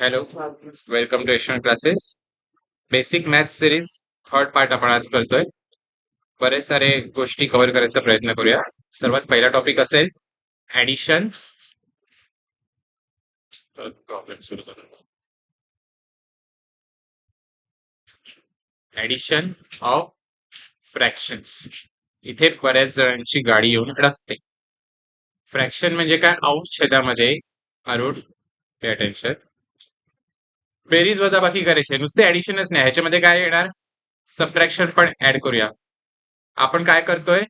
Hello, welcome to Asian classes. Basic math series third part आपण आज करतोय. बरेच सारे गोष्टी कव्हर करायचा प्रयत्न करूया. सर्वात पहिला टॉपिक असेल ऍडिशन. प्रॉब्लेम सुरू झाला. Addition of fractions. इथे बऱ्याच जणांची गाडी येऊन अडकते. फ्रॅक्शन म्हणजे काय? अंश छेदामध्ये अरुण पे अटेन्शन. बेरीज वजाबाकी करायची, नुसते ऍडिशनच नाही, ह्याच्यामध्ये काय येणार? सबट्रॅक्शन पण ऍड करूया. आपण काय करतोय?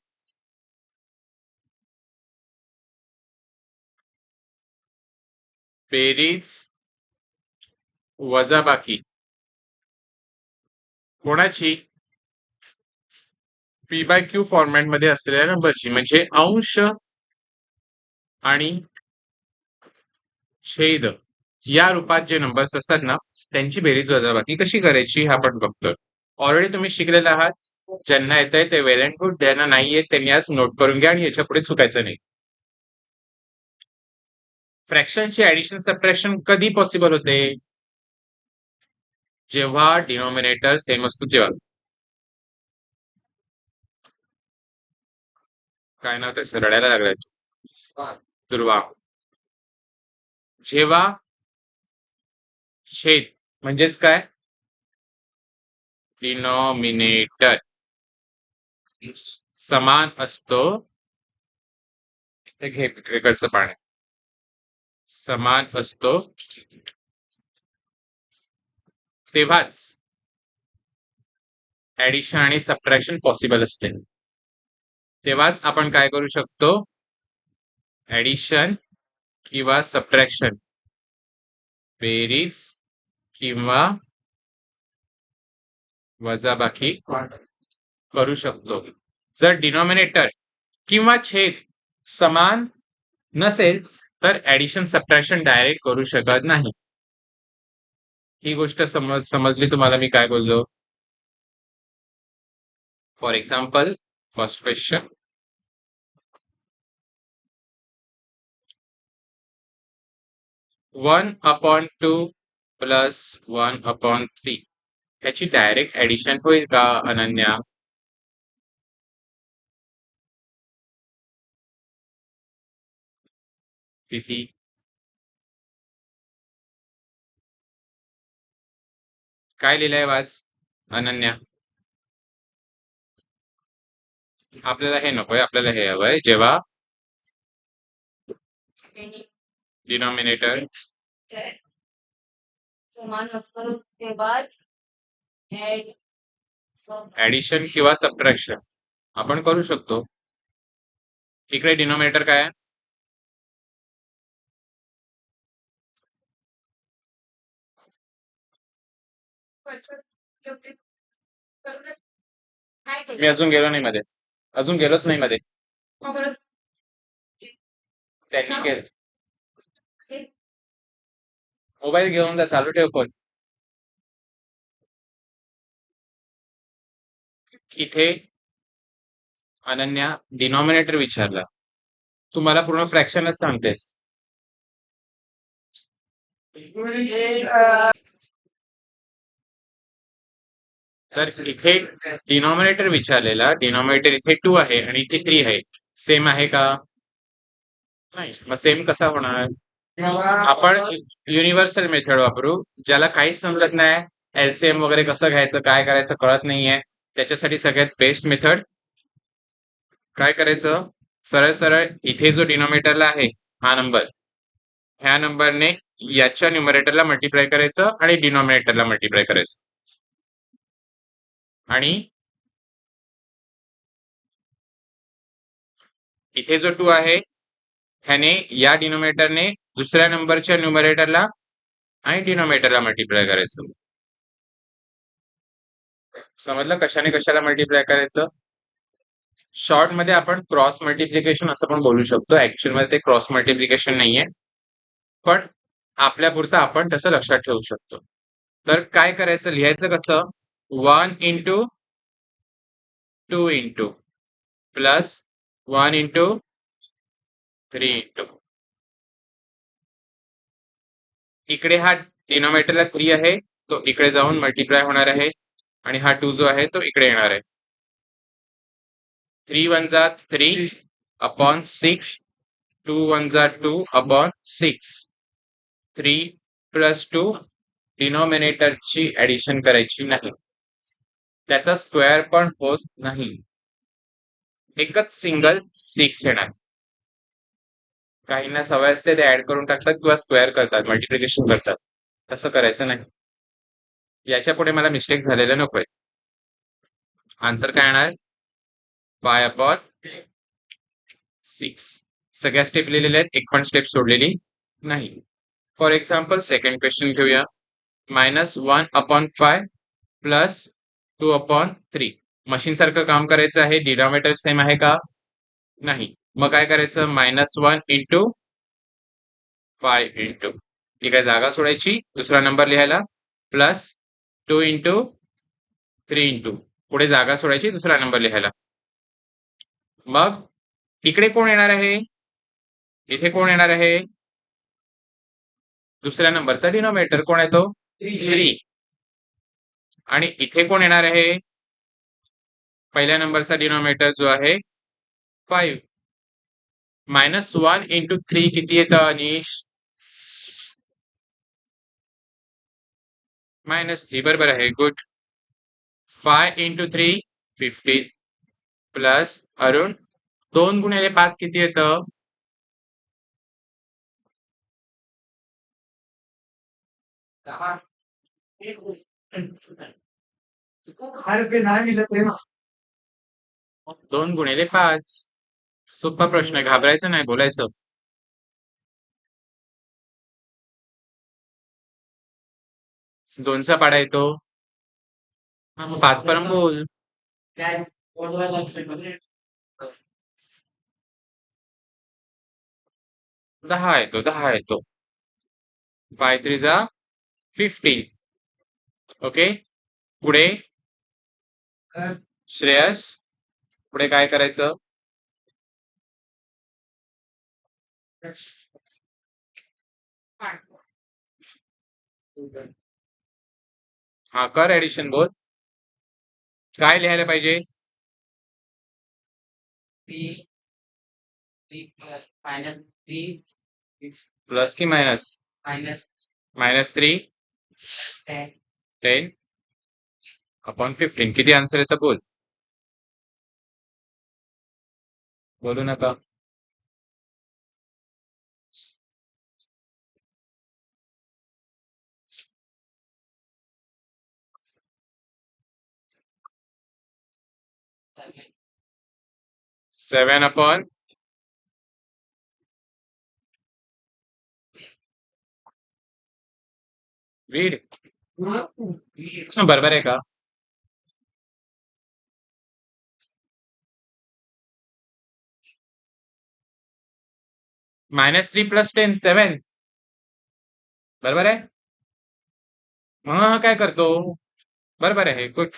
बेरीज वजाबाकी कोणाची? पी बाय क्यू फॉर्मॅट मध्ये असलेल्या नंबरची, म्हणजे अंश आणि छेद या रूपात जे नंबर्स असतात ना, त्यांची बेरीज वजाबाकी कशी करायची हा आपण बघतोय. ऑलरेडी तुम्ही शिकलेले आहात. ज्यांना येत आहे ते वेल अँड गुड, ज्यांना नाही येत त्यांनी आज नोट करून घ्या आणि याच्या पुढे चुकायचं नाही. फ्रॅक्शनची ऍडिशन सबट्रॅक्शन कधी पॉसिबल होते? जेव्हा डिनॉमिनेटर सेम असतो. जेव्हा काय नाव त्याचं, रडायला लागलाय दुर्वा. जेव्हा छेद म्हणजेच काय? डिनॉमिनेटर समान असतो. ते घे इकडचं पाणी. समान असतो तेव्हाच ऍडिशन आणि सबट्रॅक्शन पॉसिबल असते. तेव्हाच आपण काय करू शकतो? ऍडिशन किंवा सबट्रॅक्शन, बेरीज किंवा वजाबाकी करू शकतो. जर डिनॉमिनेटर किंवा छेद समान नसेल तर ऍडिशन सबट्रॅक्शन डायरेक्ट करू शकत नाही. ही गोष्ट समजली तुम्हाला मी काय बोललो? For example, first question, 1/2 plus 1/3 ह्याची डायरेक्ट ऍडिशन होईल का अनन्या? तिथी काय लिहिलंय वाच अनन्या? आपल्याला हे नकोय, आपल्याला हे हवंय. जेव्हा डिनॉमिनेटर समान असतो तेव्हाच ऍडिशन किंवा सबट्रॅक्शन आपण करू शकतो. इकडे डिनॉमिनेटर काय आहे? मी अजून गेलो नाही मध्ये, अजून गेलोच नाही मध्ये. त्यांनी केलं. मोबाईल घेऊन जा, चालू ठेव फोन. इथे अनन्या डिनॉमिनेटर विचारला, तू मला पूर्ण फ्रॅक्शनच सांगतेस. तर इथे डिनॉमिनेटर विचारलेला, डिनॉमिनेटर इथे 2 आहे आणि इथे 3 आहे. सेम आहे का? नाही. मग सेम कसा होणार? आपण युनिव्हर्सल मेथड वापरू. ज्याला काहीच समजत नाही, एलसीएम वगैरे कसं घ्यायचं, काय करायचं कळत नाहीये, त्याच्यासाठी सगळ्यात बेस्ट मेथड काय करायचं? सरळ सरळ इथे जो डिनॉमिनेटरला आहे हा नंबर, ह्या नंबरने याच्या न्यूमरेटरला मल्टिप्लाय करायचं आणि डिनॉमिनेटरला मल्टिप्लाय करायचं. आणि इथे जो 2 आहे ह्याने या डिनॉमिनेटरने दुसऱ्या नंबरच्या न्यूमरेटरला आणि डिनॉमिनेटरला मल्टिप्लाय करायचं. समजलं कशाने कशाला मल्टिप्लाय करायचं? शॉर्ट मध्ये आपण क्रॉस मल्टिप्लिकेशन असं पण बोलू शकतो. ऍक्च्युअल मध्ये ते क्रॉस मल्टिप्लिकेशन नाहीये, पण आपल्यापुरतं आपण तसं लक्षात ठेवू शकतो. तर काय करायचं? लिहायचं कसं? 1 into 2 into plus 1 into 3 into. इकडे हा डिनॉमिनेटरला 3 आहे, तो इकडे जाऊन मल्टिप्लाय होणार आहे आणि हा 2 जो आहे तो इकडे येणार आहे. 3 1 जा 3 अपॉन 6, 2 1 जा 2 अपॉन 6. 3 प्लस 2 डिनॉमिनेटरची ऍडिशन करायची नाही. त्याचा स्क्वेअर पण होत नाही. एकच सिंगल 6 येणार. काहींना सवय असते ते ऍड करून टाकतात किंवा स्क्वेअर करतात, मल्टिप्लिकेशन करतात. तसं करायचं नाही. याच्या पुढे मला मिस्टेक झालेलं नकोय. आन्सर काय येणार? 5 अपॉन 6. सगळ्या स्टेप लिहिलेल्या आहेत, एक पण स्टेप सोडलेली नाही. फॉर एक्झाम्पल सेकंड क्वेश्चन घेऊया. -1 अपॉन 5 प्लस 2 अपॉन 3. मशीन सारखं काम करायचं आहे. डिनॉमिनेटर सेम आहे का? नाही. मग काय करायचं? -1 इंटू 5 इंटू, इकडे जागा सोडायची, दुसरा नंबर लिहायला, प्लस 2 इंटू 3 इंटू, पुढे जागा सोडायची, दुसरा नंबर लिहायला. मग इकडे कोण येणार आहे? इथे कोण येणार आहे? दुसऱ्या नंबरचा डिनॉमिनेटर कोण आहे तो? 3. आणि इथे कोण येणार आहे? पहिल्या नंबरचा डिनॉमिनेटर जो आहे 5. -1 इंटू 3 किती येतं अनिश? -3. बरोबर आहे. गुड. 5 इंटू 3 15 प्लस अरुण 2 गुणिले 5 किती येतं? 10. 2 गुणिले 5. सोपा प्रश्न आहे, घाबरायचं नाही, बोलायचं. दोनचा पाडा येतो 5 पर्यंत बोल. 10 येतो, 10 येतो. 5 3 जा 15. ओके. पुढे श्रेयस, पुढे काय करायचं? हा, कर ऍडिशन. बोल, काय लिहायला पाहिजे? प्लस की मायनस? -3 10 अपॉन 15. किती आन्सर येतं? बोल, बोलू नका. सेवन अपॉन वीड. बरोबर आहे का? -3 प्लस 10 7. बरोबर आहे. मग काय करतो? बरोबर आहे. गुड.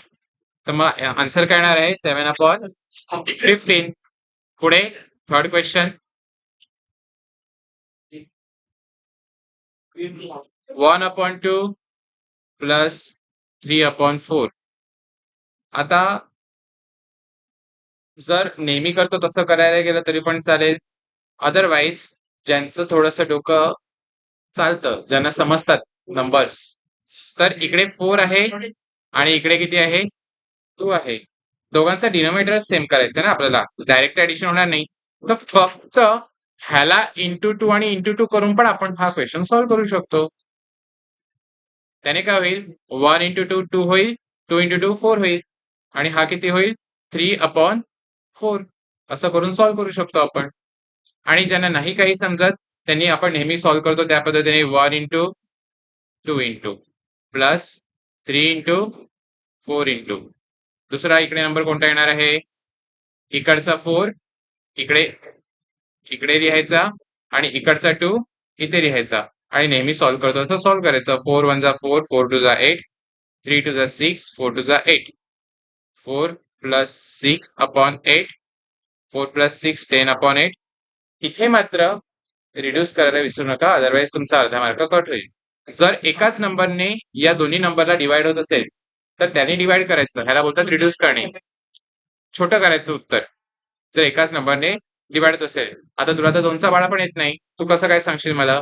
तर मग आन्सर काय येणार आहे? 7 अपॉन 15. पुढे third question. 1 upon 2 plus 3 upon 4. आता जर नेहमी करतो तसं करायला गेलं तरी पण चालेल. अदरवाईज ज्यांचं थोडंसं डोकं चालतं, ज्यांना समजतात नंबर्स, तर इकडे 4 आहे आणि इकडे किती आहे? 2 आहे. दोघांचा डिनॉमिनेटर सेम करायचं ना आपल्याला, डायरेक्ट ऍडिशन होणार नाही. तर फक्त ह्याला इंटू 2 आणि इंटू 2 करून पण आपण हा क्वेश्चन सॉल्व्ह करू शकतो. त्याने काय होईल? 1 इंटू 2 2 होईल, 2 इंटू 2 4 होईल, आणि हा किती होईल? 3 अपॉन 4. असं करून सॉल्व्ह करू शकतो आपण. आणि ज्यांना नाही काही समजत त्यांनी आपण नेहमी सॉल्व्ह करतो त्या पद्धतीने 1 into 2 into plus 3 into 4 into. दुसरा इकडे नंबर कोणता येणार आहे? इकडचा 4 इकडे इकडे लिहायचा आणि इकडचा 2 इथे लिहायचा आणि नेहमी सॉल्व्ह करतो असं सॉल्व्ह करायचं. 4 1 जा 4, 4 2 जा 8, 3 2 जा 6, 4 2 जा 8. 4 प्लस 6 अपॉन 8, 4 प्लस 6 10 अपॉन 8. इथे मात्र रिड्यूस करायला विसरू नका, अदरवाईज तुमचा अर्धा मार्क कट होईल. जर एकाच नंबरने या दोन्ही नंबरला डिवाइड होत असेल तर त्याने डिवाइड करायचं, ह्याला बोलतात रिड्यूस करणे, छोटं करायचं उत्तर. जर एकाच नंबरने डिवाइड होत असेल, आता तुला तर दोनचा बाळा पण येत नाही, तू कसं काय सांगशील मला?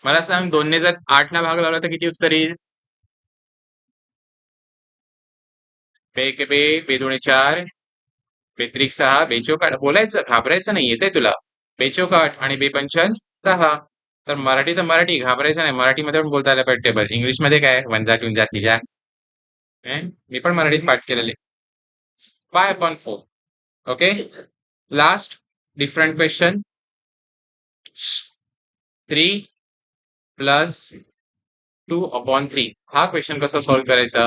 मला सांग, दोनने जर 8ला भाग लावला तर किती उत्तर येईल? बे एक बे, बे दोन्ही 4, बेत्रिक 6, बेचोक 8. बोलायचं, घाबरायचं नाही, येतंय तुला. बेचोक 8 आणि बेपंचन 10. तर मराठी तर मराठी, घाबरायचं नाही. मराठीमध्ये पण बोलता आलं पाहिजे टेबल. इंग्लिशमध्ये काय वंजा टुंजा थिजा. मी पण मराठीत पाठ केलेले. 5/4. Okay. Last different question. 3 plus 2/3. हा क्वेश्चन कसा सॉल्व्ह करायचा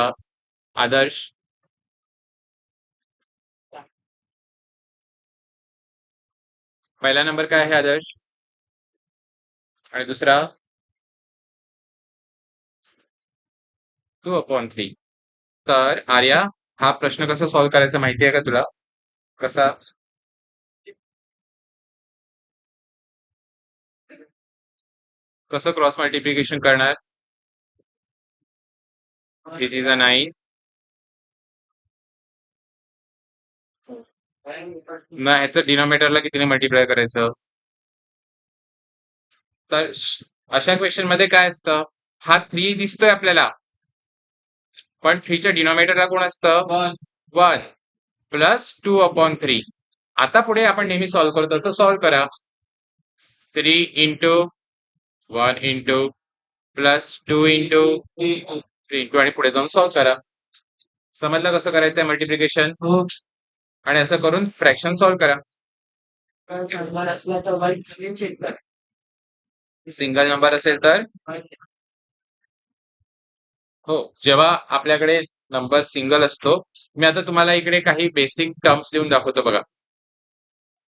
आदर्श? पहिला नंबर काय आहे आदर्श? आणि दुसरा 2/3. तर आर्या, हा प्रश्न कसा सॉल्व्ह करायचा माहिती आहे का तुला? कसा? कसं क्रॉस मल्टिप्लिकेशन करणार? कितीचा नाही ना, ह्याचं डिनॉमिनेटरला कितीने मल्टिप्लाय करायचं? तर अशा क्वेश्चन मध्ये काय असतं, हा 3 दिसतोय आपल्याला, पण 3च्या डिनॉमिनेटरला कोण असतं? 1 प्लस 2/3. आता पुढे आपण नेहमी सॉल्व्ह करतो तसं सॉल्व्ह करा. 3 into 1 into plus 2 into 3 into आणि पुढे जाऊन सॉल्व्ह करा. समजलं कसं करायचंय मल्टिप्लिकेशन? आणि असं करून फ्रॅक्शन सॉल्व्ह करा. सिंगल नंबर असेल तर हो, जेव्हा आपल्याकडे नंबर सिंगल असतो, मी आता तुम्हाला इकडे काही बेसिक टर्म्स लिहून दाखवतो बघा,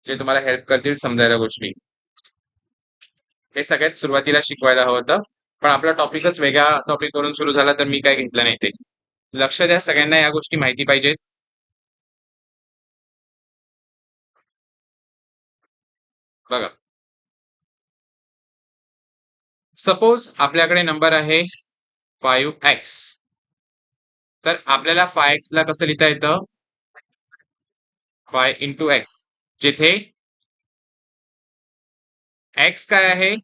जे तुम्हाला हेल्प करतील समजायला गोष्टी. हे सगळ्यात सुरुवातीला शिकवायला हवं होतं, पण आपला टॉपिकच वेगळ्या टॉपिक वरून सुरू झाला तर मी काय घेतलं नाही ते. लक्ष द्या, सगळ्यांना या गोष्टी माहिती पाहिजेत. बघा, सपोज आपल्याकडे नंबर आहे 5x. तर आपल्याला 5x ला कसं लिहिता येतं? 5 इंटू एक्स, जिथे x काय आहे?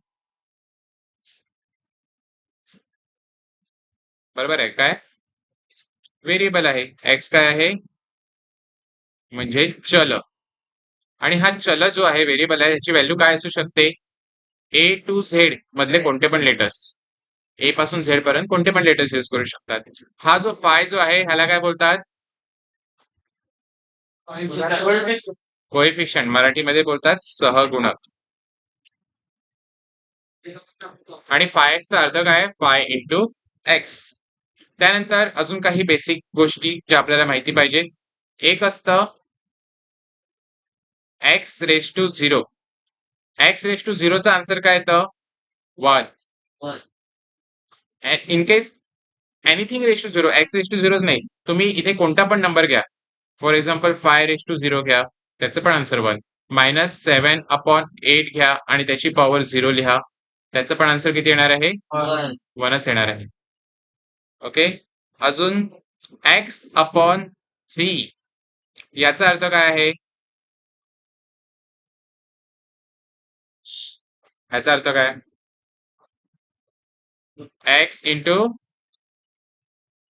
बरोबर आहे, काय व्हेरिएबल आहे. x काय आहे? म्हणजे चल. आणि हा चल जो आहे, व्हेरिएबल आहे, याची व्हॅल्यू काय असू शकते? ए टू झेड मधले कोणते पण लेटर्स, ए पासून झेड पर्यंत कोणते पण लेटर्स यूज करू शकतात. हा जो फाय जो आहे ह्याला काय बोलतात? कोएफिशियंट, मराठीमध्ये बोलतात सहगुणक. आणि 5x चा अर्थ काय? 5 इंटू एक्स. त्यानंतर अजून काही बेसिक गोष्टी ज्या आपल्याला माहिती पाहिजे. एक असतं x raise to zero. X raise to झिरोचा आन्सर काय येतं? 1. In case anything raise to zero, x raise to झिरोच नाही, तुम्ही इथे कोणता पण नंबर घ्या. For example 5 raise to zero घ्या, त्याचं पण आन्सर 1. -7/8 घ्या आणि त्याची पॉवर 0 लिहा, त्याचं पण आन्सर किती येणार आहे? 1च येणार आहे. ओके. अजून x/3 याचा अर्थ काय आहे? याचा अर्थ काय? x into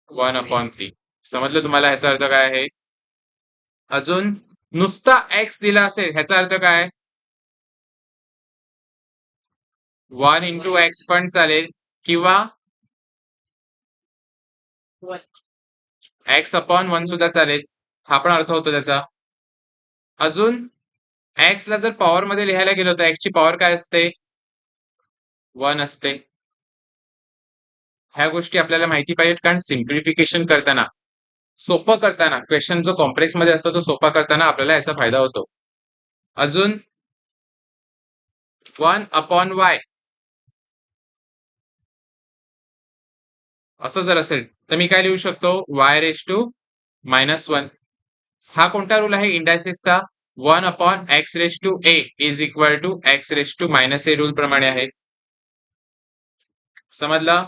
1/3. समजलं तुम्हाला ह्याचा अर्थ काय आहे? अजून नुसता x दिला असेल ह्याचा अर्थ काय? 1 इंटू एक्स पण चालेल, किंवा x/1 सुद्धा चालेल. हा पण अर्थ होतो त्याचा. अजून x ला जर पॉवर मध्ये लिहायला गेलो तर x ची पॉवर काय असते? 1 असते. ह्या गोष्टी आपल्याला माहिती पाहिजेत, कारण सिम्प्लिफिकेशन करताना, सोपं करताना, क्वेश्चन जो कॉम्प्लेक्स मध्ये असतो तो सोपा करताना आपल्याला याचा फायदा होतो. अजून 1/y असं जर असेल तर मी काय लिहू शकतो? y⁻⁻1. हा कोणता रूल आहे इंडायसिसचा? 1/x⁻a is equal to x⁻⁻a rule प्रमाणे आहे. समजलं?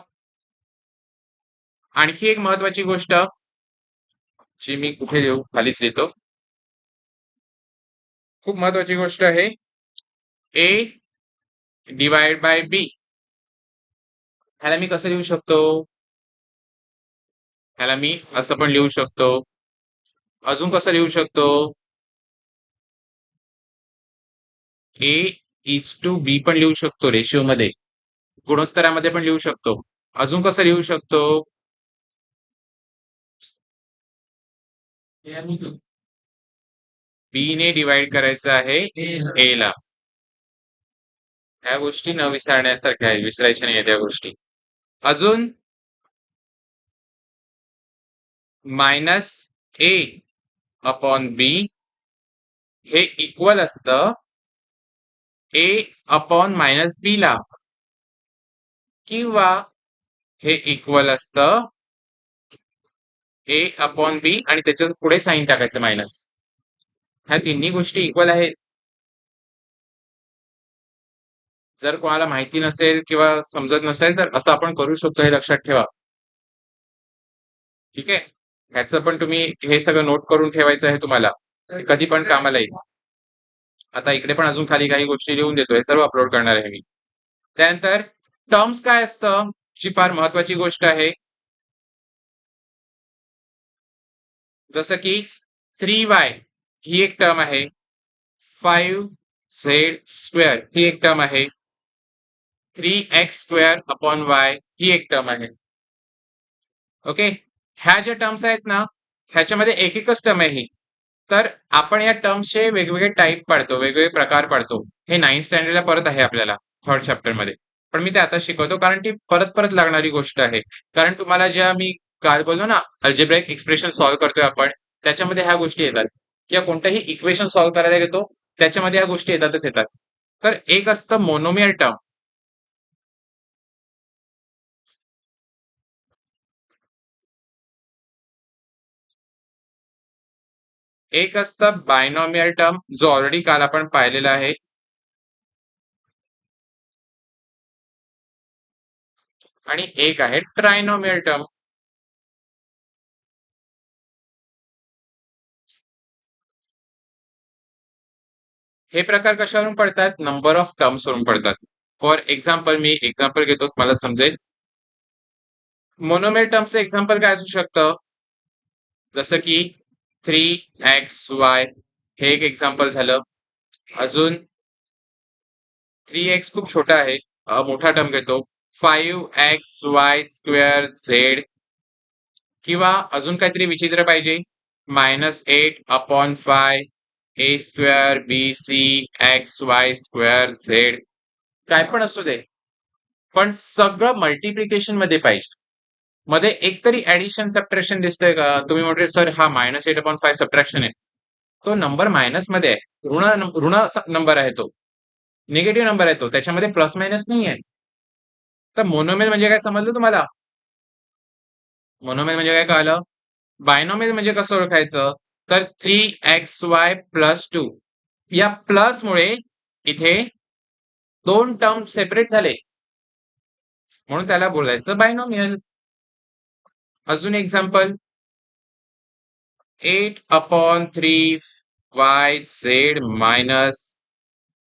आणखी एक महत्वाची गोष्ट जी मी कुठे देऊ, खालीच लिहितो. खूप महत्वाची गोष्ट आहे, ए डिवाइड बाय बी. ह्याला मी कसं लिहू शकतो? ह्याला मी असं पण लिहू शकतो. अजून कसं लिहू शकतो? ए इज टू बी पण लिहू शकतो रेशिओ मध्ये, गुणोत्तरामध्ये पण लिहू शकतो. अजून कसं लिहू शकतो? बी ने डिवाइड करायचं आहे ए ला. ह्या गोष्टी न विसरण्यासारख्या आहे, विसरायच्या नाही त्या गोष्टी. अजून मायनस ए अपॉन बी हे इक्वल असतं ए अपॉन मायनस बी ला, किंवा हे इक्वल असतं ए अपॉन बी आणि त्याच्या पुढे साइन टाकायचं मायनस. ह्या तिन्ही गोष्टी इक्वल आहेत. जर कोणाला माहिती नसेल किंवा समजत नसेल तर असं आपण करू शकतो, हे लक्षात ठेवा. ठीक आहे, ह्याचं पण तुम्ही हे सगळं नोट करून ठेवायचं आहे तुम्हाला, कधी पण कामाला येईल. आता इकडे पण अजून खाली काही गोष्टी लिहून देतोय, सर्व अपलोड करणार आहे मी. त्यानंतर टर्म्स काय असतं, जी फार महत्वाची गोष्ट आहे. जसं की 3y ही एक टर्म आहे, 5z² ही एक टर्म आहे, 3x² अपॉन y ही एक टर्म आहे. ओके, ह्या ज्या टर्म्स आहेत ना, ह्याच्यामध्ये एक एकच टर्म आहे ही. तर आपण या टर्म्सचे वेगवेगळे टाईप पाडतो, वेगवेगळे प्रकार पाडतो. हे 9th स्टँडर्डला परत आहे आपल्याला 3rd चॅप्टर मध्ये, पण मी ते आता शिकवतो कारण ती परत परत लागणारी गोष्ट आहे. कारण तुम्हाला ज्या मी काल बोललो ना, अल्जेब्राइक एक्सप्रेशन सॉल्व्ह करतोय आपण, त्याच्यामध्ये ह्या गोष्टी येतात, किंवा कोणताही इक्वेशन सॉल्व्ह करायला घेतो त्याच्यामध्ये ह्या गोष्टी येतातच येतात. तर एक असतं मोनोमियल टर्म, एक असतं बायनॉमियल टर्म, जो ऑलरेडी काल आपण पाहिलेला आहे, आणि एक आहे ट्रायनॉमियल टर्म. हे प्रकार कशावरून पडतात? नंबर ऑफ टर्म्स वरून पडतात. फॉर एक्झाम्पल, मी एक्झाम्पल घेतो, मला समजेल. मोनोमियल टर्मचं एक्झाम्पल काय असू शकतं? जसं की 3xy हे एक एक्झाम्पल झालं. अजून 3x खूप छोटा आहे, मोठा टर्म घेतो, 5xy²z, किंवा अजून काहीतरी विचित्र पाहिजे, -8/5a²bcxy²z. काय पण असू दे, पण सगळं मल्टिप्लिकेशन मध्ये पाहिजे. मध्ये एकतरी ऍडिशन सबट्रॅक्शन दिसतंय का? तुम्ही म्हटले सर हा -8/5 सबट्रॅक्शन आहे, तो नंबर मायनस मध्ये आहे, ऋण नंबर आहे, तो निगेटिव्ह नंबर आहे, तो त्याच्यामध्ये प्लस मायनस नाही आहे. तर मोनोमेल म्हणजे काय समजलं तुम्हाला? मोनोमेल म्हणजे काय कळलं? बायनॉमियल म्हणजे कसं ओळखायचं? तर 3xy+2 या प्लस मुळे इथे दोन टर्म सेपरेट झाले, म्हणून त्याला बोलायचं बायनॉमियल. अजून एक्झाम्पल, 8/3yz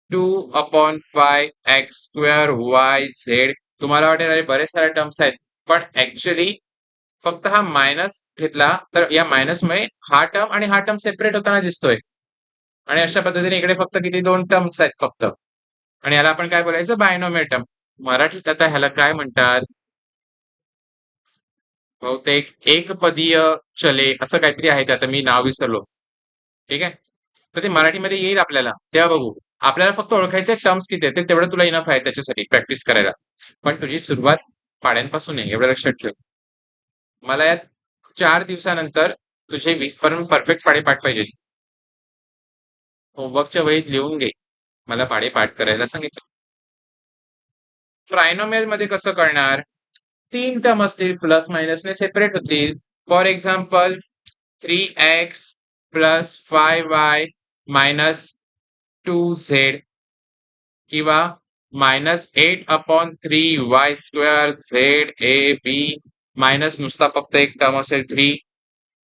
-2/5x²yz. तुम्हाला वाटेल अरे बरेच सारे टर्म्स आहेत, पण ऍक्च्युअली फक्त हा मायनस घेतला तर या मायनसमुळे हा टर्म आणि हा टर्म सेपरेट होताना दिसतोय, आणि अशा पद्धतीने इकडे फक्त किती दोन टर्म्स आहेत फक्त, आणि याला आपण काय बोलायचं? Binomial term. मराठीत आता ह्याला काय म्हणतात? बहुतेक एकपदीय चले असं काहीतरी आहे, ते आता मी नाव विसरलो. ठीक आहे, तर ते मराठीमध्ये येईल आपल्याला, तेव्हा बघू. आपल्याला फक्त ओळखायचे टर्म्स किती आहेत, ते तेवढं तुला इनफ आहे त्याच्यासाठी प्रॅक्टिस करायला. पण तुझी सुरुवात पाड्यांपासून आहे, एवढं लक्षात ठेव. मला यात 4 दिवसानंतर तुझे 20 पर्यंत परफेक्ट पाढे पाठ पाहिजे. होमवर्कच्या वहीत लिहून घे, मला पाढे पाठ करायला सांगितलं. ट्रायनोमियल मध्ये कसं करणार? 3 टर्म असतील, प्लस मायनसने सेपरेट होतील. For example 3x plus 5y minus 2z, किंवा -8/3 y² ZAB मायनस नुसता फक्त एक टर्म असेल 3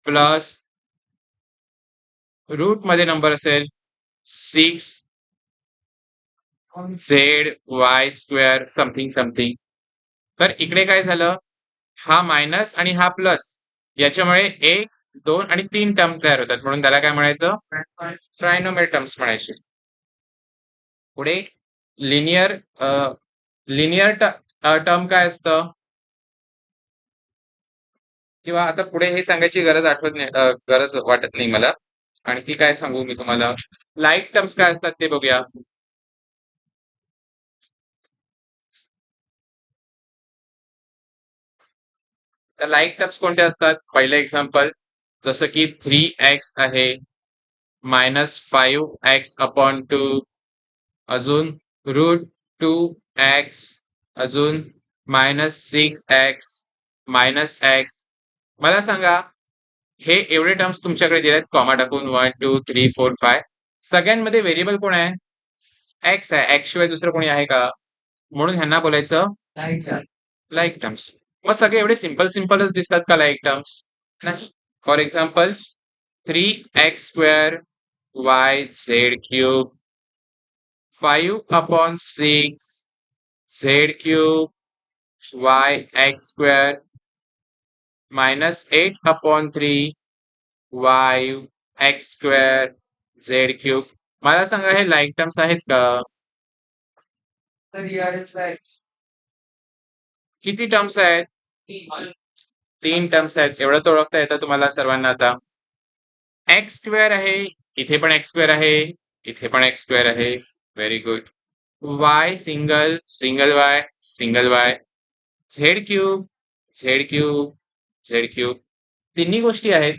प्लस रूट मध्ये नंबर असेल 6 ZY² समथिंग समथिंग. तर इकडे काय झालं, हा मायनस आणि हा प्लस याच्यामुळे 1, 2 आणि 3 टर्म तयार होतात, म्हणून त्याला काय म्हणायचं, ट्रायनोमियल टर्म्स म्हणायचे. पुढे लिनियर लिनियर टर्म काय असतं, किंवा आता पुढे हे सांगायची गरज आठवत नाही, गरज वाटत नाही मला. आणखी काय सांगू मी तुम्हाला, लाईक टर्म्स काय असतात ते बघूया. तर लाईक टर्म्स कोणते असतात, पहिलं एक्झाम्पल जसं की 3x आहे -5x/2, अजून √2x, अजून -6x -x. मला सांगा, हे एवढे टर्म्स तुमच्याकडे दिलेत कॉमा टाकून 1 2 3 4 5, सगळ्यांमध्ये व्हेरिएबल कोण आहे, एक्स आहे. एक्स शिवाय दुसरं कोणी आहे का, म्हणून ह्यांना बोलायचं लाईक टर्म्स. मग सगळे एवढे सिंपल सिंपलच दिसतात का लाईक टर्म्स, नाही. For example 3x² y/3 5/6 z³ yx² -8/3 yx² z³. मला सांगा, हे लाईक टर्म्स आहेत का, किती टर्म्स आहेत, 3 टर्म्स आहेत. एवढं तर ओळखता येतं तुम्हाला सर्वांना. आता x² आहे, इथे पण x² आहे, इथे पण x² आहे. Very good. y single single y single y z³ z³ z³. तिन्ही गोष्टी आहेत,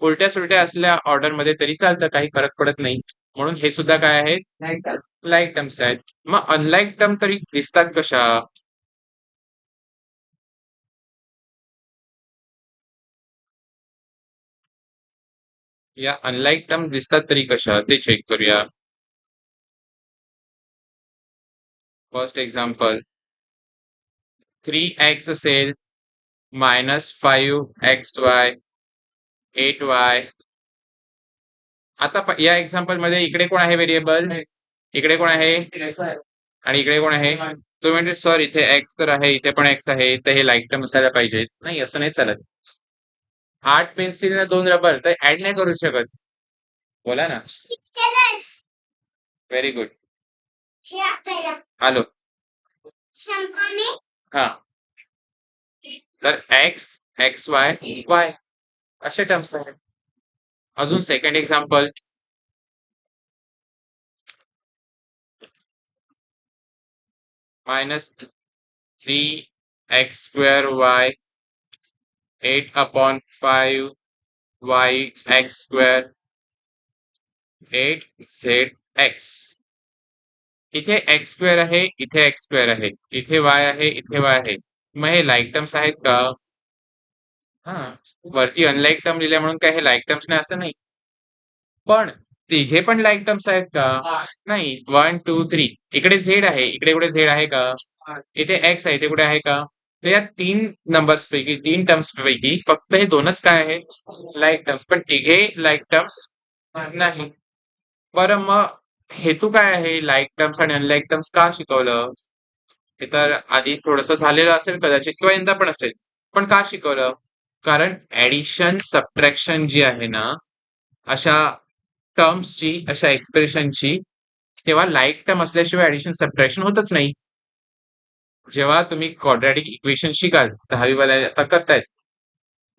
उलट्या सुलट्या असल्या ऑर्डर मध्ये तरी चालतं, काही फरक पडत नाही. म्हणून हे सुद्धा काय आहेत, लाईक टर्म्स आहेत. मग अनलाईक टर्म तरी दिसतात कशा, या अनलाईक टर्म दिसतात तरी कशा ते चेक करूया. फर्स्ट एक्झाम्पल 3x असेल -5xy 8y. आता या एक्झाम्पल मध्ये इकडे कोण आहे व्हेरिएबल, इकडे कोण आहे आणि इकडे कोण आहे. तुम्ही म्हणजे सर इथे एक्स तर आहे, इथे पण एक्स आहे, तर हे लाईक टर्म असायला पाहिजे. नाही, असं नाही चालत. 8 पेन्सिल 2 रबर तर ऍड नाही करू शकत. बोला ना. Very good. आलो. हा, तर एक्स एक्स वाय वाय असे टर्म्स आहेत. अजून second example -3x² y 8/5 yx² 8zx. इथे x² आहे, इथे x² आहे, इथे y आहे, इथे y आहे. मग हे लाईक टर्म्स आहेत का, हा. वरती अनलाईक टर्म लिहिले म्हणून काय हे लाईक टर्म्स नाही असं नाही, पण तिघे पण लाईक टर्म्स आहेत का, नाही. 1 2 3 इकडे झेड आहे, इकडे कुठे झेड आहे का, इथे एक्स आहे, इथे कुठे आहे का. तर या 3 नंबर्स पैकी 3 टर्म्स पैकी फक्त हे दोनच काय आहे, लाईक टर्म्स. पण तिघे लाईक टर्म्स नाही. बरं, मग हेतू काय आहे लाईक टर्म्स आणि अनलाईक टर्म्स का शिकवलं, हे तर आधी थोडंसं झालेलं असेल कदाचित, किंवा यंदा पण असेल. पण का शिकवलं, कारण ऍडिशन सबट्रॅक्शन जी आहे ना, अशा टर्म्सची, अशा एक्सप्रेशनची, तेव्हा लाईक टर्म असल्याशिवाय ऍडिशन सबट्रॅक्शन होतच नाही. जेव्हा तुम्ही क्वाड्रॅटिक इक्वेशन शिकाल, 10वी वाल्या आता करतायत,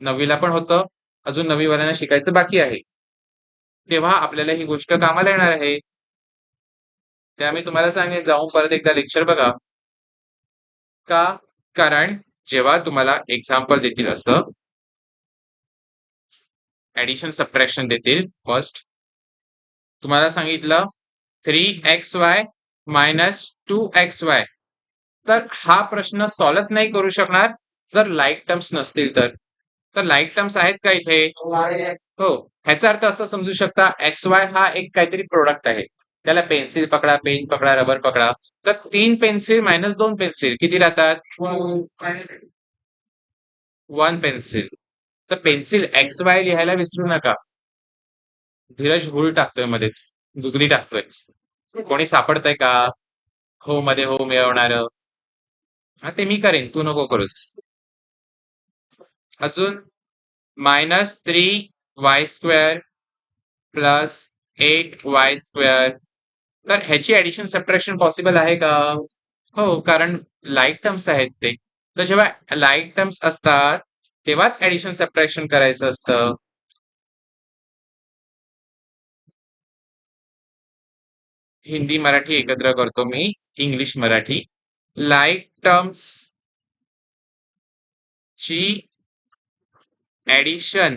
9वीला पण होतं, अजून 9वी वाल्यांना शिकायचं बाकी आहे, तेव्हा आपल्याला ही गोष्ट कामाला येणार आहे. त्या मी तुम्हाला सांगेन, जाऊन परत एकदा लेक्चर बघा. का, कारण जेव्हा तुम्हाला एक्झाम्पल देतील, असं ऍडिशन सबट्रॅक्शन देतील, फर्स्ट तुम्हाला सांगितलं 3xy -2xy, तर हा प्रश्न सॉल्वच नाही करू शकणार जर लाईक टर्म्स नसतील तर लाईक टर्म्स आहेत का इथे, हो. ह्याचा अर्थ असं समजू शकता, एक्स वाय हा एक काहीतरी प्रोडक्ट आहे. त्याला पेन्सिल पकडा, पेन पकडा, रबर पकडा. तर 3 पेन्सिल मायनस 2 पेन्सिल किती राहतात? 1 पेन्सिल. तर पेन्सिल एक्स वाय लिहायला विसरू नका. धीरज हुळ टाकतोय मध्येच, दुगरी टाकतोय. कोणी सापडतंय का? हो मध्ये हो मिळवणार? हा ते मी करेन, तू नको करूस. अजून -3 y² प्लस 8 y². तर ह्याची ऍडिशन सबट्रॅक्शन पॉसिबल आहे का? हो, कारण लाईक टर्म्स आहेत ते. तर जेव्हा लाईक टर्म्स असतात तेव्हाच ऍडिशन सबट्रॅक्शन करायचं असतं. हिंदी मराठी एकत्र करतो मी, इंग्लिश मराठी. लाईक टर्म्स ची ऍडिशन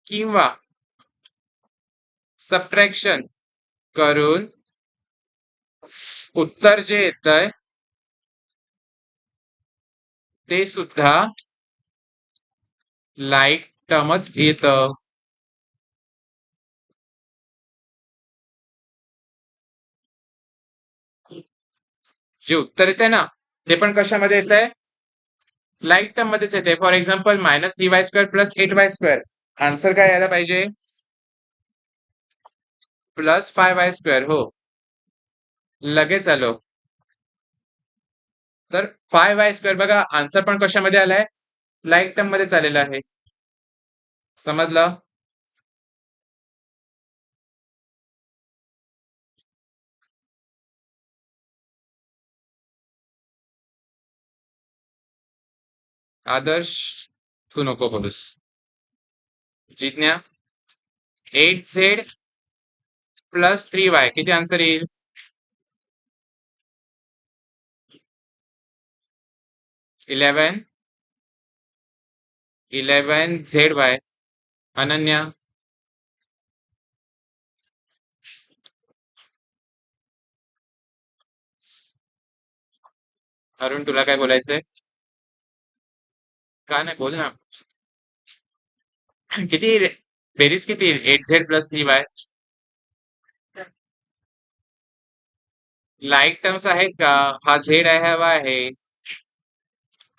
किंवा सबट्रॅक्शन करून उत्तर जे येतंय ते सुद्धा लाईक टर्मच येतं. जे उत्तर येते ना ते पण कशामध्ये येत आहे? लाईक टर्म मध्येच येते. For example -3y² plus 8y². Answer काय यायला पाहिजे? +5y². हो, लगेच आलो. तर 5y² बघा, आन्सर पण कशामध्ये आलाय? लाईक टर्म मध्येच आलेला आहे. समजलं? आदर्श तू नको बोलूस. जिज्ञा 8z प्लस 3y किती आन्सर येईल? 11 अनन्या अरुण तुला काय बोलायचंय? का नाही बोल ना. किती येईल? बेरीज किती येईल? 8z plus 3y. Like terms आहेत का? हा झेड आहे, हा वाय आहे.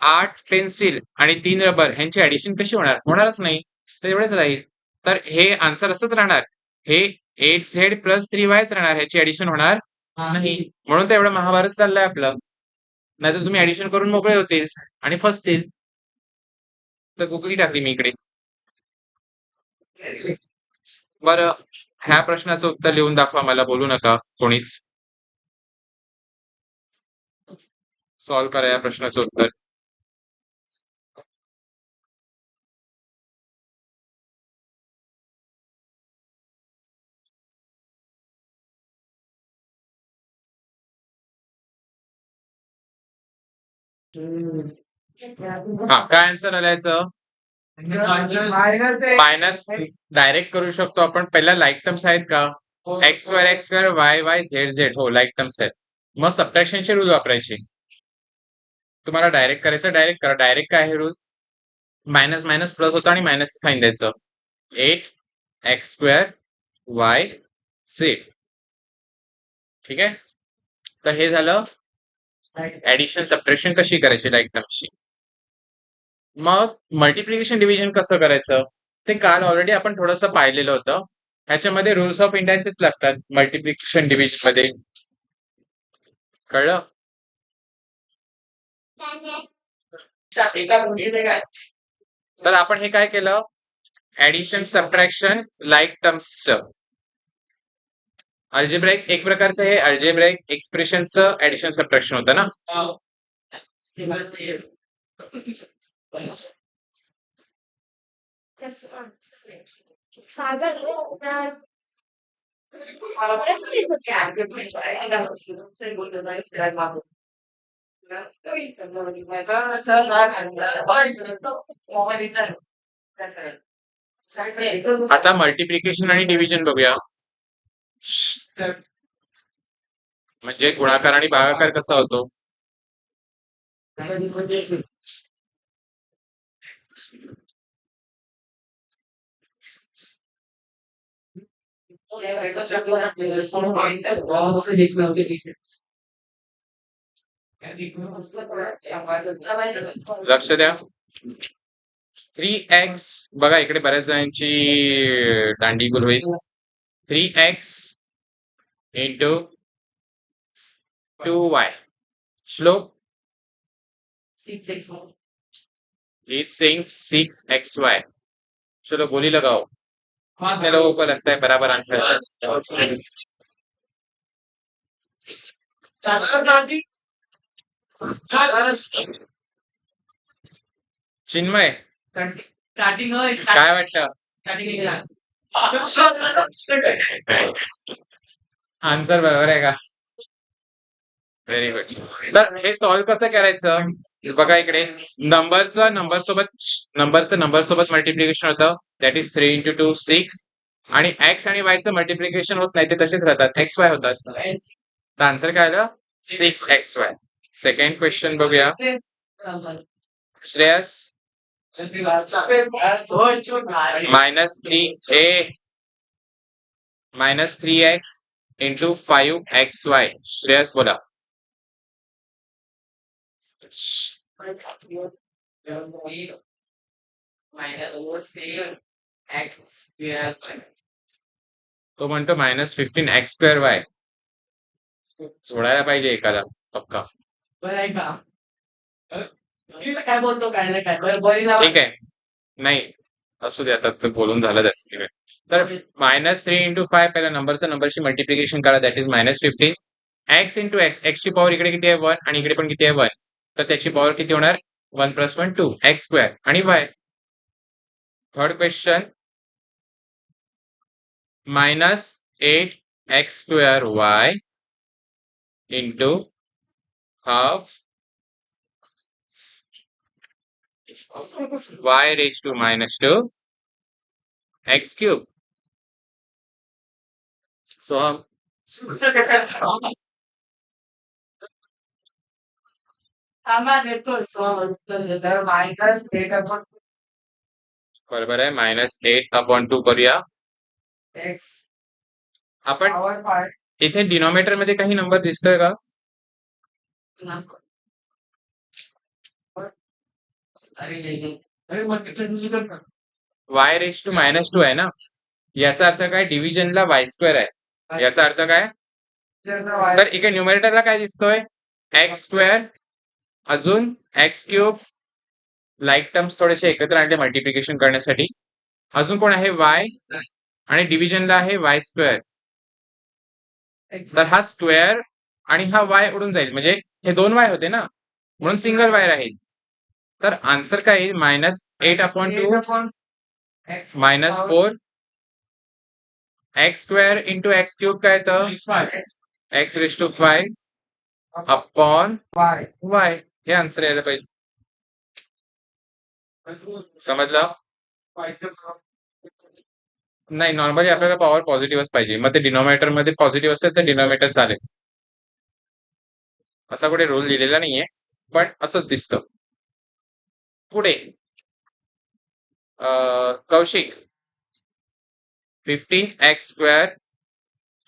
8 पेन्सिल आणि 3 रबर ह्यांची ऍडिशन कशी होणार? होणारच नाही. तर एवढंच राहील. तर हे आन्सर असंच राहणार. हे 8z प्लस 3yच राहणार. ह्याची ऍडिशन होणार नाही. म्हणून तर एवढं महाभारत चाललंय आपलं. नाहीतर तुम्ही ऍडिशन करून मोकळे होतील आणि फसतील. तर गुगली टाकली मी इकडे. बरं, ह्या प्रश्नाचं उत्तर लिहून दाखवा मला, बोलू नका कोणीच. सॉल्व्ह करा या प्रश्नाचं उत्तर. हा, काय आन्सर आलायचं? मायनस डायरेक्ट करू शकतो आपण. पहिला लाईक टर्म्स आहेत का? x², y z हो लाईक टर्म्स आहेत. मग सबट्रॅक्शनचे रूल वापरायचे. तुम्हाला डायरेक्ट करायचं डायरेक्ट करा. डायरेक्ट काय आहे रूल? मायनस मायनस प्लस होतं आणि मायनस साईन द्यायचं. 8x²y z. ठीक आहे. तर हे झालं ऍडिशन सबट्रॅक्शन कशी करायची लाईक टर्म्सची. मग मल्टिप्लिकेशन डिव्हिजन कसं करायचं ते काल ऑलरेडी आपण थोडंसं पाहिलेलं होतं. ह्याच्यामध्ये रूल्स ऑफ इंडायसिस लागतात मल्टिप्लिकेशन डिव्हिजन मध्ये. कळलं? तर आपण हे काय केलं? ऍडिशन सबट्रॅक्शन लाईक टर्म्सचं अल्जेब्राईक एक प्रकारचं हे अल्जेब्राईक एक्सप्रेशनचं ऍडिशन सबट्रॅक्शन होतं ना. आता मल्टिप्लिकेशन आणि डिव्हिजन बघूया. म्हणजे गुणाकार आणि भागाकार कसा होतो? लक्ष द्या. 3x बघा इकडे बऱ्याच जणांची दांडी गुल होईल. 3x into 2y. Slope is saying 6xy. चलो गोली लगाओ. कितने लोगों को लगता है बराबर आंसर है? चिन्मय काय वाटतं? आन्सर बरोबर आहे का? Very good. तर हे सॉल्व्ह कसं करायचं? बघा इकडे नंबरचं नंबर सोबत मल्टिप्लिकेशन होतं. दॅट इज 3 into 2 6 आणि x आणि y चं मल्टिप्लिकेशन होत नाही, ते तसेच राहतात, xy होतात. तर आन्सर काय आलं? 6xy. सेकंड क्वेश्चन बघूया. Shreyas -3x into 5xy. Shreyas बोला. तो म्हणतो -15x²y. सोडायला पाहिजे एखादा पक्का. काय बोलतो काय नाही काय बरं ठीक आहे, नाही असू दे, आता तर बोलून झालं त्याचं. तर -3 into 5 पहिल्या नंबरची मल्टिप्लिकेशन करा. That is -15. x into x, x ची पॉवर इकडे किती आहे 1 आणि इकडे पण किती आहे 1, तर त्याची पॉवर किती होणार? 1 + 1 2 x² आणि y. Third question -8x² into half y raised to -2 x³. So बरोबर आहे, -8/2 करूया. आपण इथे डिनॉमिनेटर मध्ये काही नंबर दिसतोय का? y raised to -2 आहे ना, याचा अर्थ काय? डिव्हिजनला y² आहे. याचा अर्थ काय? तर इकडे न्यूमरेटरला काय दिसतोय? x² अजून x³. लाईक टर्म्स थोडेसे एकत्र आणले मल्टिप्लिकेशन करण्यासाठी. अजून कोण आहे? y आणि डिव्हिजनला आहे y². तर हा स्क्वेअर आणि हा y उडून जाईल, म्हणजे हे 2y होते ना, म्हणून सिंगल y राहील. तर आन्सर काय येईल? -8/2 -4 x² into x³ काय तर x⁵5 अपॉन y. हे आन्सर यायला पाहिजे. समजलं? नाही, नॉर्मली आपल्याला पॉवर पॉझिटिव्हच पाहिजे. मग ते डिनॉमिनेटर मध्ये पॉझिटिव्ह असेल तर डिनॉमिनेटर चालेल. असा कुठे रूल लिहिलेला नाहीये, पण असंच दिसतं. पुढे कौशिक, 15x²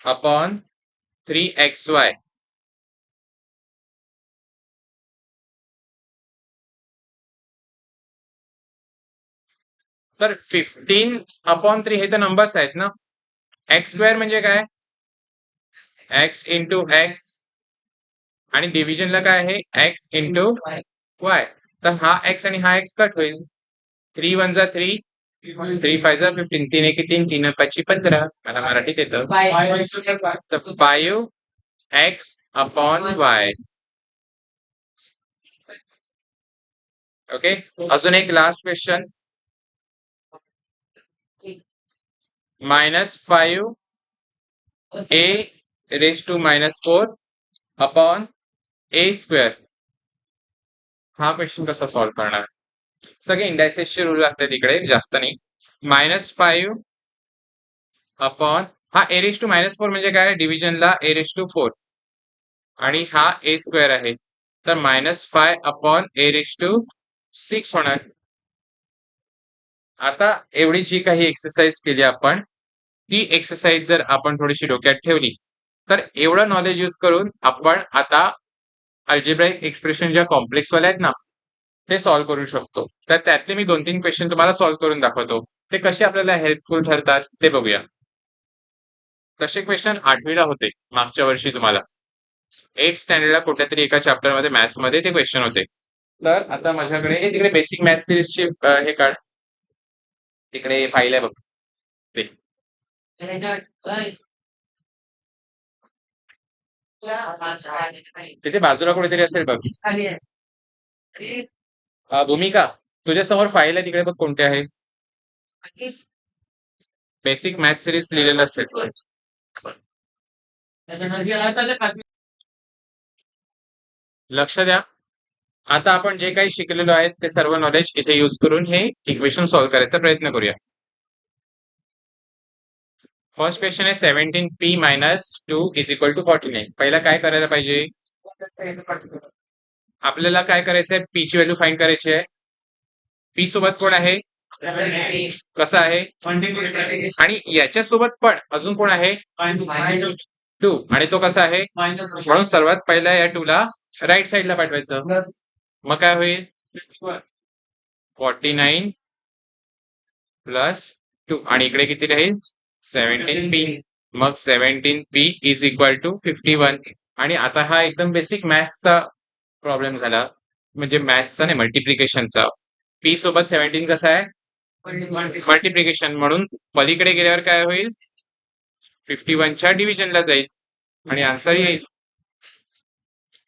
अपॉन 3xy. तर 15/3 हे तर नंबर्स आहेत ना. x² म्हणजे काय? x into x आणि डिव्हिजनला काय आहे? x into y. तर हा x आणि हा x कट होईल. 3 1 जा 3 3 5 जा 15 3 1 3 3 5 15. मला मराठीत येतं. 5x/y. ओके, अजून एक last question. -5a raised to -4 upon a². हा क्वेश्चन कसा सॉल्व्ह करणार? सगळे इंडायसेसचे रूल असतात इकडे, जास्त नाही. -5 अपॉन हा a raised to -4 म्हणजे काय? डिव्हिजनला a⁴ आणि हा a² आहे, तर -5 अपॉन a⁶ होणार. आता एवढी जी काही एक्सरसाइज केली आपण, ती एक्सरसाइज जर आपण थोडीशी डोक्यात ठेवली तर एवढं नॉलेज यूज करून आपण आता अल्जेब्राइक एक्सप्रेशन ज्या कॉम्प्लेक्स वाल्या आहेत ना ते सॉल्व्ह करू शकतो. तर त्यातले मी 2-3 क्वेश्चन तुम्हाला सॉल्व्ह करून दाखवतो. ते कसे आपल्याला हेल्पफुल ठरतात ते बघूया. तसे क्वेश्चन 8वी ला होते मागच्या वर्षी तुम्हाला. 8th स्टँडर्डला कुठल्यातरी एका चॅप्टर मध्ये मॅथ्स मध्ये ते क्वेश्चन होते. तर आता माझ्याकडे तिकडे बेसिक मॅथ्स सिरीजची हे काढ. तिकडे फाईल आहे बघ. ते. तिथे बाजूला कुठेतरी असेल बघ. भूमिका तुझ्या समोर फाईल आहे तिकडे बघ कोणते आहे. बेसिक मॅथ्स सिरीज लिहिलेलं असेल. लक्ष द्या. आता आपण जे काही शिकलेलो आहे ते सर्व नॉलेज इथे यूज करून हे इक्वेशन सॉल्व्ह करायचा प्रयत्न करूया. फर्स्ट क्वेश्चन आहे 17p minus 2 is equal to 49. पहिला काय करायला पाहिजे. आपल्याला काय करायचंय पी ची व्हॅल्यू फाइंड करायची आहे. पी सोबत कोण आहे. कसं आहे. आणि याच्यासोबत पण अजून कोण आहे. 2 आणि तो कसा आहे. म्हणून सर्वात पहिला या 2 ला राईट साईडला पाठवायचं. मग काय होईल 49 प्लस 2 आणि इकडे किती राहील 17p. मग 17p इज इक्वल टू 51. आणि आता हा एकदम बेसिक मॅथ्सचा प्रॉब्लेम झाला. म्हणजे मॅथ्सचा नाही मल्टिप्लिकेशनचा. p सोबत 17 कसा आहे मल्टिप्लिकेशन. म्हणून पलीकडे गेल्यावर काय होईल 51 च्या डिव्हिजनला जाईल आणि आन्सर येईल.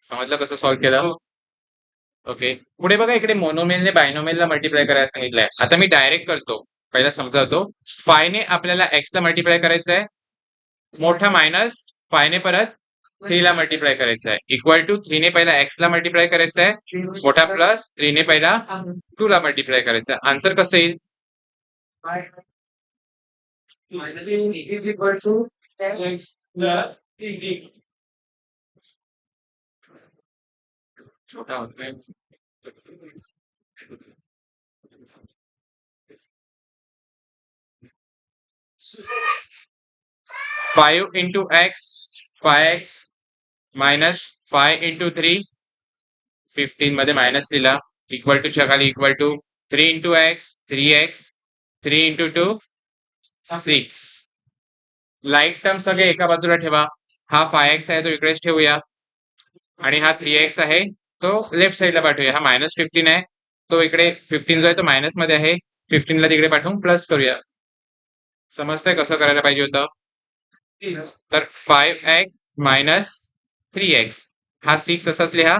समजलं कसं सॉल्व्ह केलं. ओके. पुढे बघा इकडे मोनोमेलने बायनोमेलला मल्टिप्लाय करायला सांगितलंय. आता मी डायरेक्ट करतो. पहिला समजावतो. 5 ने आपल्याला x ला मल्टिप्लाय करायचं आहे. मोठा मायनस 5 ने परत 3 ला मल्टिप्लाय करायचं आहे. इक्वल टू 3 ने पहिला x ला मल्टिप्लाय करायचं आहे. मोठा प्लस 3 ने पहिला 2 ला मल्टिप्लाय करायचं आहे. आन्सर कसं येईल. Is equal to x plus 3 छोटा होता है. 5 into x 5x minus 5 into 3 15 मध्ये मायनस लिहिला इक्वल टू च्या खाली equal to 3 into x 3x 3 into 2 6. Like term सगळे एका बाजूला ठेवा. हा 5x आहे तो इकडेच ठेवूया आणि हा 3x आहे तो लेफ्ट साईडला पाठवूया. हा मायनस 15 आहे तो इकडे 15 जो आहे तो मायनस मध्ये आहे. 15 ला तिकडे पाठवून प्लस करूया. समजतंय कसं करायला पाहिजे होतं. तर 5x मायनस 3x हा 6 असाच लिहा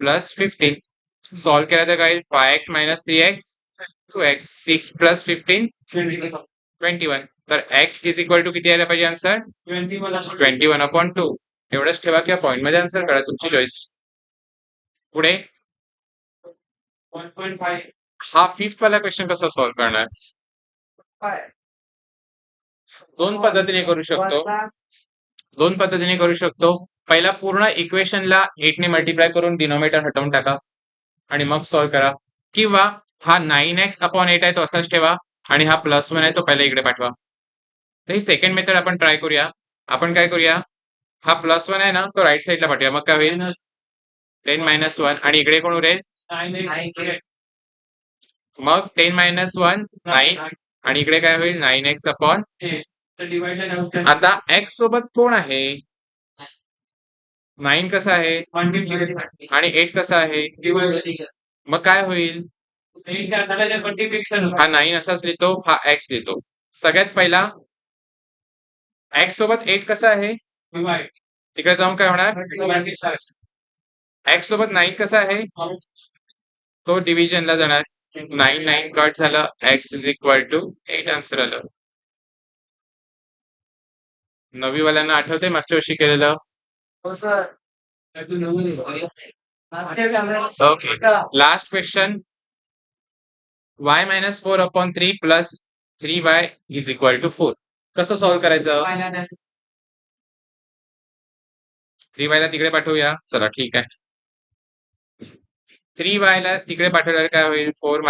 प्लस 15. सॉल्व्ह केला तर काय 5x minus 3x 2x 6 plus 15 21. तर x इज इक्वल टू किती यायला पाहिजे आन्सर 21/2. एवढंच ठेवा किंवा पॉईंट मध्ये आन्सर करा तुमची चॉईस. पुढे 1.5 हा 5th वाला क्वेश्चन कसा सॉल्व्ह करणार. दोन पद्धतीने करू शकतो. पहिला पूर्ण इक्वेशनला 8 ने मल्टिप्लाय करून डिनोमिनेटर हटवून टाका आणि मग सॉल्व्ह करा. किंवा हा 9x/8 आहे तो असाच ठेवा आणि हा +1 आहे तो पहिला इकडे पाठवा. तर ही सेकंड मेथड आपण ट्राय करूया. आपण काय करूया हा +1 आहे ना तो राईट साईडला पाठवूया. मग काय होईल 10 - 1 आणि इकडे कोण उरेल मग 10 - 1 9 आणि इकडे काय होईल 9x/8. आता x सोबत कोण आहे 9 कसा आहे आणि 8 कसा आहे. मग काय होईल हा 9 असाच लिहितो हा x लिहितो. सगळ्यात पहिला x सोबत 8 कसा आहे तिकडे जाऊन काय होणार x सोबत 9 कसा आहे तो डिव्हिजनला जाणार. 9 9 कट झालं x is equal to 8 answer आलं. नवीवाल्यांना आठवतंय मागच्या वर्षी केलेलं. Okay. Last question y - 4/3 plus 3y is equal to 4. कसं सॉल्व्ह करायचं 3y ला तिकडे पाठवूया. चला ठीक आहे. 3y ला तिकडे पाठवल्यावर काय होईल 4 -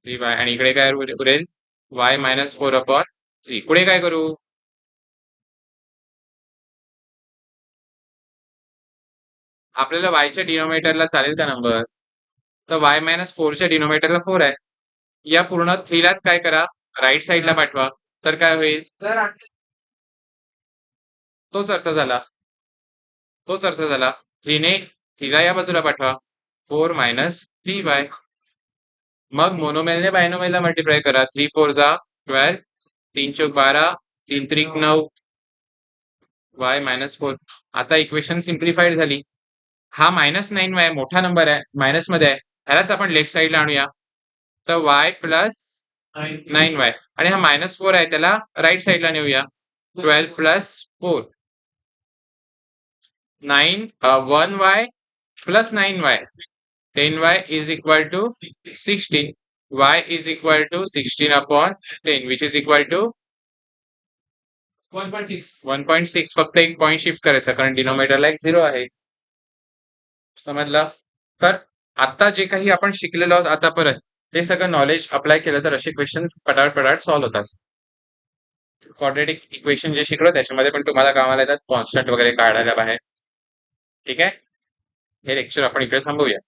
3y आणि इकडे काय उरेल y - 4/3. 3. पुढे काय करू? आपल्याला वायच्या डिनोमिनेटरला चालेल का नंबर? तर y मायनस 4च्या डिनोमिनेटरला 4 आहे. या पूर्ण 3 लाच काय करा? राईट साईडला पाठवा. तर काय होईल? तर तोच अर्थ झाला. 3 ने 3 ला या बाजूला पाठवा. 4 मायनस 3y. मग मोनोमेलने बायनोमेलला मल्टिप्लाय करा. 3 4 जा 12, 3 चौक 12, 3 त्रिक 9, y मायनस 4. आता इक्वेशन सिम्प्लिफाईड झाली. हा मायनस 9y मोठा नंबर आहे, मायनस मध्ये आहे. ह्यालाच आपण लेफ्ट साईडला आणूया. तर y प्लस 9y आणि हा मायनस 4 आहे त्याला राईट साईडला नेऊया. 12 plus 4 9 1y plus 9y 10y is equal to 16. y is equal to 16 upon 10 which is equal to 1.6. 1.6. फक्त एक पॉईंट शिफ्ट करायचा कारण डिनोमिनेटरला एक 0 आहे. समजलं? तर आता जे काही आपण शिकलेलो आहोत आतापर्यंत ते सगळं नॉलेज अप्लाय केलं तर असे क्वेश्चन्स पटापट सॉल्व्ह होतात. क्वाड्रॅटिक इक्वेशन जे शिकलो त्याच्यामध्ये पण तुम्हाला कामाला येतात कॉन्स्टंट वगैरे काढायला बाहेर. ठीक आहे? हे लेक्चर आपण इकडे थांबवूया.